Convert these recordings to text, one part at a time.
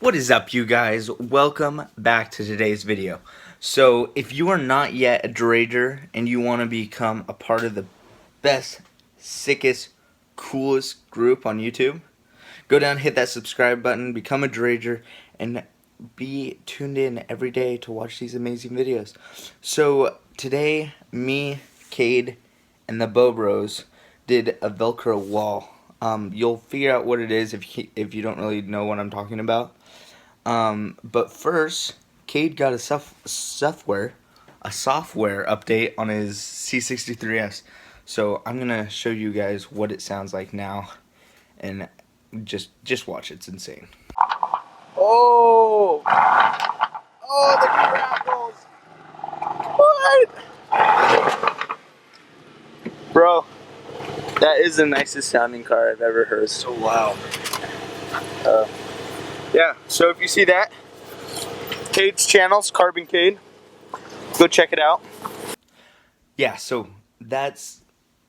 What is up, you guys? Welcome back to today's video. So if you are not yet a Drager and you want to become a part of the best, sickest, coolest group on YouTube, go down, hit that subscribe button, become a Drager, and be tuned in every day to watch these amazing videos. So today, me, Cade, and the Bo Bros did a Velcro wall. You'll figure out what it is if you don't really know what I'm talking about. But first, Cade got a software update on his C63S. So I'm gonna show you guys what it sounds like now, and just watch. It's insane. Oh, the grapples! What? Bro, that is the nicest sounding car I've ever heard. So loud. Yeah, so if you see that, Cade's channel's Carbon Cade. Go check it out. Yeah, so that's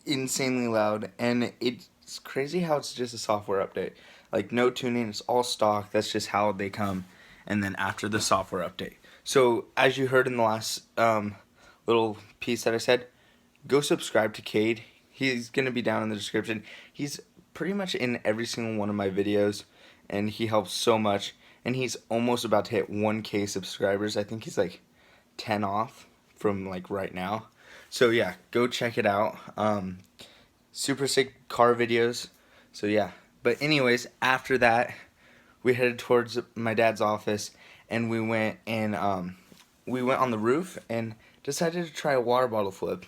insanely loud, and it's crazy how it's just a software update. Like, no tuning, it's all stock. That's just how they come, and then after the software update. So, as you heard in the last little piece that I said, go subscribe to Cade. He's going to be down in the description. He's pretty much in every single one of my videos, and he helps so much. And he's almost about to hit 1K subscribers. I think he's like 10 off from like right now. So yeah, go check it out. Super sick car videos. So yeah. But anyways, after that, we headed towards my dad's office, and we went on the roof and decided to try a water bottle flip.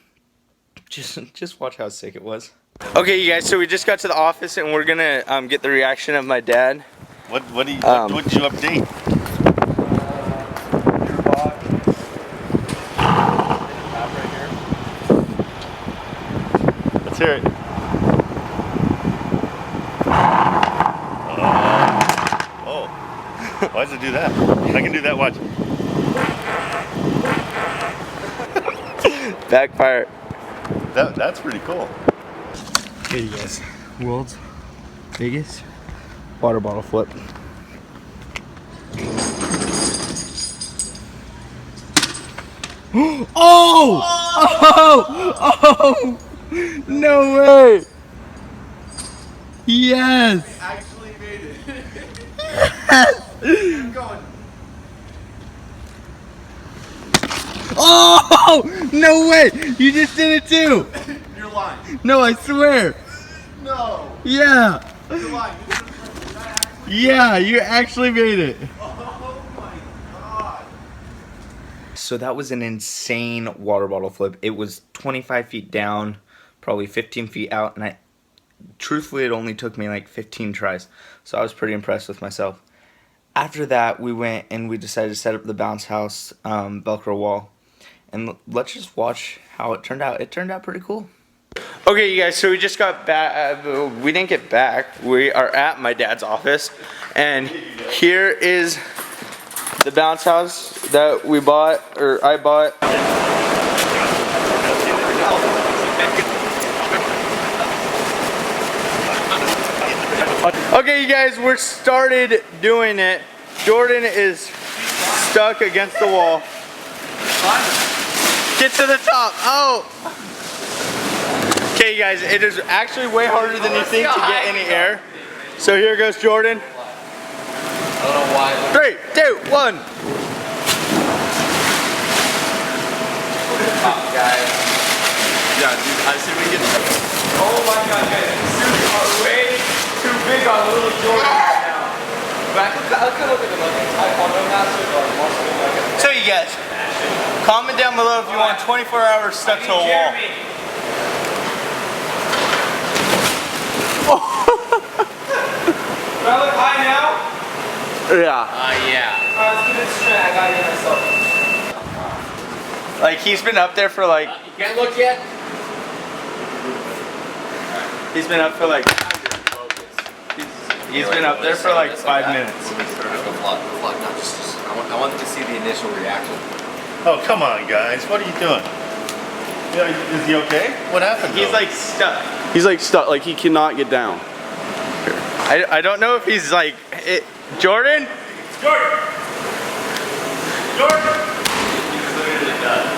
Just watch how sick it was. Okay, you guys. So we just got to the office, and we're gonna get the reaction of my dad. What did you update? Your box. Right here. Let's hear it. Oh. Why does it do that? I can do that, watch. Backfire. That's pretty cool. Here you guys. World's biggest water bottle flip. Oh! Oh! No way! Yes! I actually made it. Yes! Keep going. Oh! No way! You just did it too! You're lying. No, I swear! No. Yeah! You're lying. Yeah, you actually made it! Oh my god. So that was an insane water bottle flip. It was 25 feet down, probably 15 feet out, and truthfully, it only took me like 15 tries. So I was pretty impressed with myself. After that, we went and we decided to set up the bounce house Velcro wall. And let's just watch how it turned out. It turned out pretty cool. Okay, you guys, so we just got back. We didn't get back. We are at my dad's office. And here is the bounce house that we bought, or I bought. Okay, you guys, we're started doing it. Jordan is stuck against the wall. Get to the top. Oh! Okay, you guys, it is actually way harder than you think to get any air. So here goes Jordan. I don't know why. 3, 2, 1. Guys. Yeah, dude, I see we get. Oh my god, guys. These suits are way too big on little Jordan right now. But I could look at the Taekwondo master, but I'm also like. So you guys, comment down below if you want 24 hours stuck to a wall. Do I look high now? Yeah. Yeah. Alright, let's do this straight. I gotta get myself. Like, he's been up there for like... You can't look yet? He's been up for like... He's been up there for like 5 minutes. I want to see the initial reaction. Oh, come on, guys. What are you doing? Yeah, is he okay? What happened? He's like stuck. He's like stuck, like he cannot get down. I don't know if he's like... Jordan? Jordan! Jordan!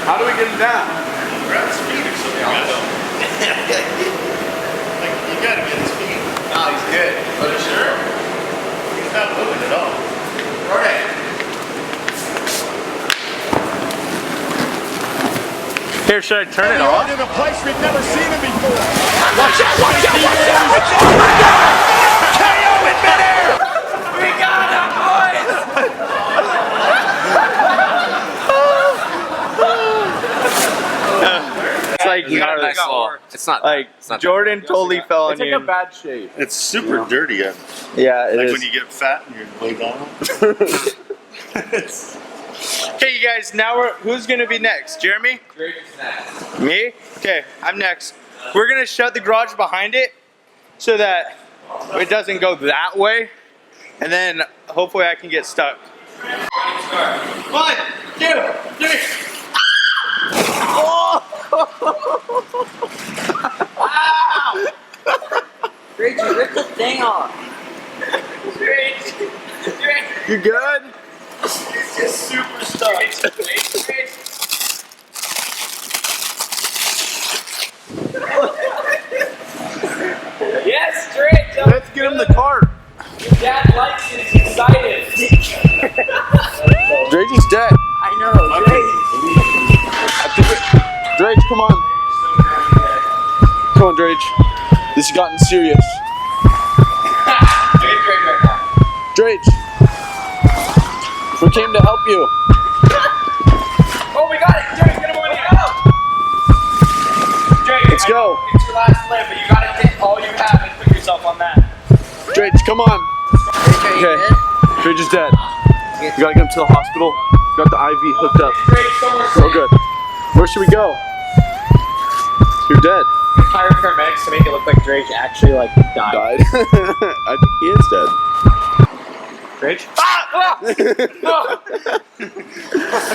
How do we get him down? Grab his feet or something. I don't. Like, you gotta get his feet. Oh, he's good. Are you sure? He's not moving at all. Jordan. Here, should I turn it off? In a place we've never seen him before. Watch out, watch out, watch out! Oh my God! KO in midair! We got him, boys! It's like Nice ball. It's not like it's not Jordan totally fell on It's like you. a bad shape. It's super dirty. Yeah. Yeah, it Like is. when you get fat and you're way down. Okay, you guys. Now who's gonna be next? Jeremy? Drake's next. Me? Okay, I'm next. We're gonna shut the garage behind it so that it doesn't go that way, and then hopefully I can get stuck. 1, 2, 3. Drake, you ripped the thing off. You good? It's just super stuck. Yes, Drake. Let's get him the cart. Dad likes it. He's excited. Drake is dead. I know, Drake. Drake, come on. Come on, Drake. This has gotten serious. Drake. We came to help you. Oh, we got it. Drake, get him on here. Drake, Let's go. It's your last limb, but you gotta take all you have and put yourself on that. Drake, come on. Okay. Drake is dead. You gotta get him to the hospital. Got the IV hooked up. Drake, somewhere Oh, good. Where should we go? You're dead. Hire paramedics to make it look like Drake actually like died. Died. I think he is dead. Drake? I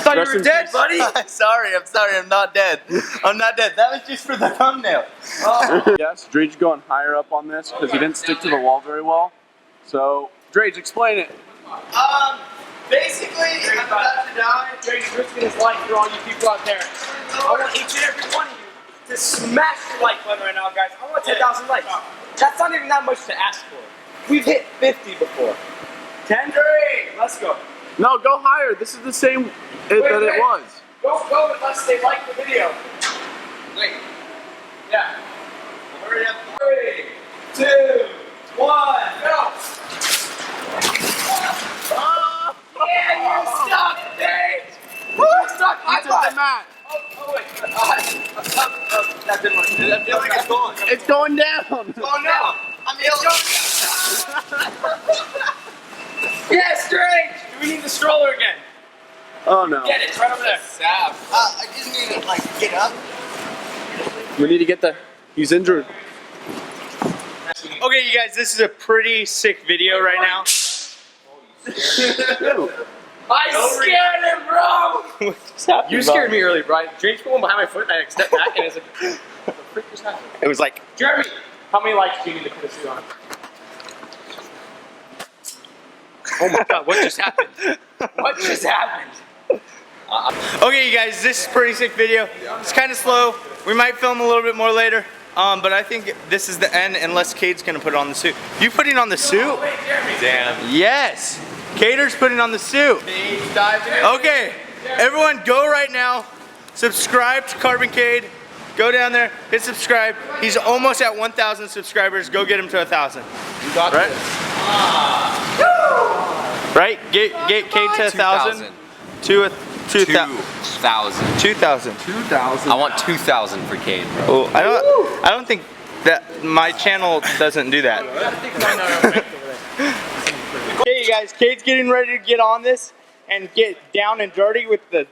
thought Rest you were in dead, peace. buddy. I'm sorry. I'm not dead. I'm not dead. That was just for the thumbnail. Yes, Drake's going higher up on this because he didn't stick to the wall very well. So, Drake, explain it. Basically, I'm about to die. Drake's risking his life for all you people out there. I want each and every one of you to smash the like button right now, guys. I want 10,000 likes. That's not even that much to ask for. We've hit 50 before. 10? Let's go. No, go higher. This is the same that it was. Don't go unless they like the video. Wait. Yeah. Hurry up. 3, 2, 1, go! Yeah, you're stuck, Dave! You're stuck, high five! mat. Oh, wait. That didn't work. I feel like it's gone. It's going down. Oh, no! I'm Yes, Drake! Do we need the stroller again? Oh no. Get it, it's right over there. Sab. I just need to like get up. We need to get the. He's injured. Okay, you guys, this is a pretty sick video right now. I scared him, bro! What just happened, You Bob? scared me earlier, Brian. Drake's going behind my foot and I stepped back and I was like, what the frick just happened? It was like, Jeremy, how many likes do you need to put a suit on? Oh my god, what just happened? What just happened? okay, you guys, this is a pretty sick video. It's kind of slow. We might film a little bit more later. But I think this is the end unless Cade's gonna put on the suit. You putting on the suit? Wait, Jeremy. Damn. Yes. Cater's putting on the suit. Okay, everyone go right now. Subscribe to Carbon Cade. Go down there, hit subscribe. He's almost at 1,000 subscribers. Go get him to 1,000. You got Right? this. Right? Get Cade to 1,000. 2,000. 2,000. 2,000. 2,000. I want 2,000 for Cade, bro. Oh, I don't think that my channel doesn't do that. Okay, you guys, Cade's getting ready to get on this and get down and dirty with the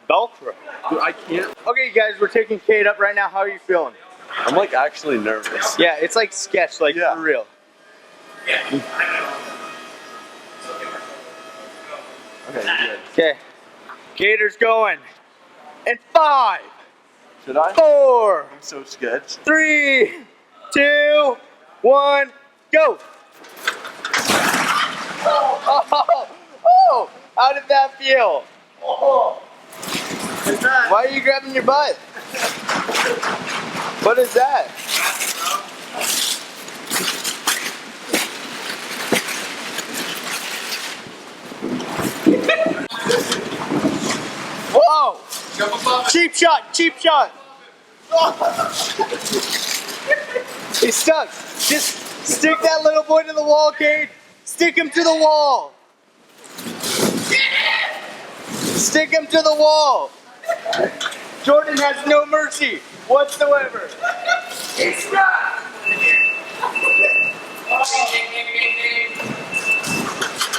Velcro. Dude, I can't. Okay, you guys, we're taking Cade up right now. How are you feeling? I'm like actually nervous. Yeah, it's like sketch, like for real. Okay, you're good. Okay, Gator's going. And 5, Should I? 4, I'm so sketched. 3, 2, 1, go. Oh, that feel? Oh, it's not. Why are you grabbing your butt? What is that? Whoa! Cheap shot, cheap shot. He's stuck. Just stick that little boy to the wall, Cade. Stick him to the wall. Stick him to the wall. Jordan has no mercy whatsoever. He's stuck.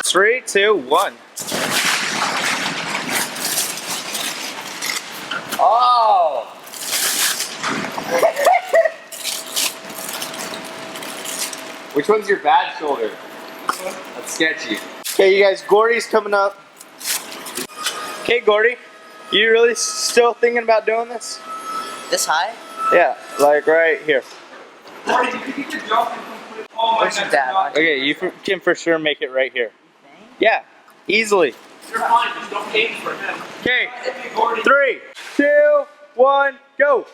3, 2, 1. Oh. Which one's your bad shoulder? That's sketchy. Okay, you guys, Gordy's coming up. Okay, Gordy, you really still thinking about doing this? This high? Yeah, like right here. Where's your dad? Okay, you can for sure make it right here. Yeah, easily. You're fine, just don't aim for him. Okay, 3, 2, 1, go.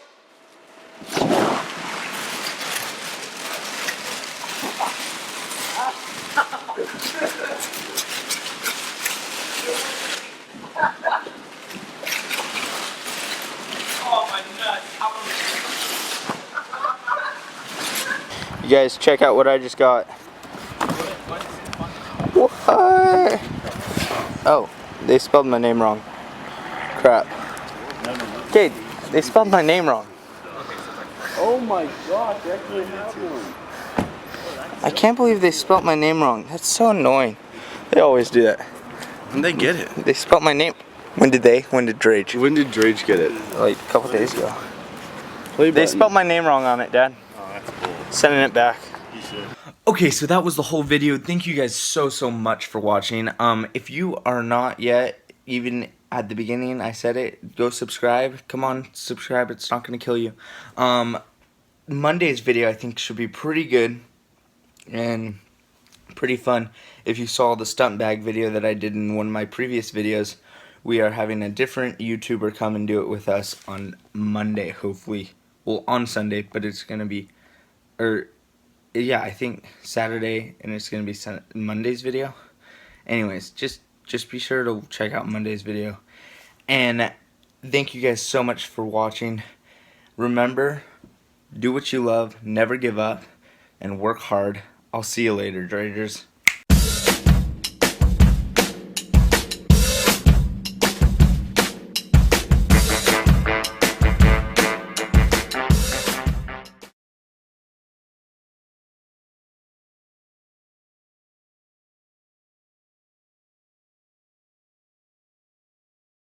Oh my nuts. You guys, check out what I just got. What? Oh, they spelled my name wrong. Crap. Okay, they spelled my name wrong. Oh my gosh, they actually have one. I can't believe they spelled my name wrong. That's so annoying. They always do that. And they get it. They spelled my name. When did they? When did Drage? When did Drage get it? Like a couple days ago. Play They button. spelled my name wrong on it, Dad. Oh, that's cool. Sending it back. You should. Okay, so that was the whole video. Thank you guys so much for watching. If you are not yet, even at the beginning I said it, go subscribe. Come on, subscribe. It's not going to kill you. Monday's video I think should be pretty good and pretty fun. If you saw the stunt bag video that I did in one of my previous videos, we are having a different YouTuber come and do it with us on Monday, hopefully. Well, on Sunday, but it's going to be, yeah, I think Saturday, and it's going to be Monday's video. Anyways, just be sure to check out Monday's video. And thank you guys so much for watching. Remember, do what you love, never give up, and work hard. I'll see you later, Dragers.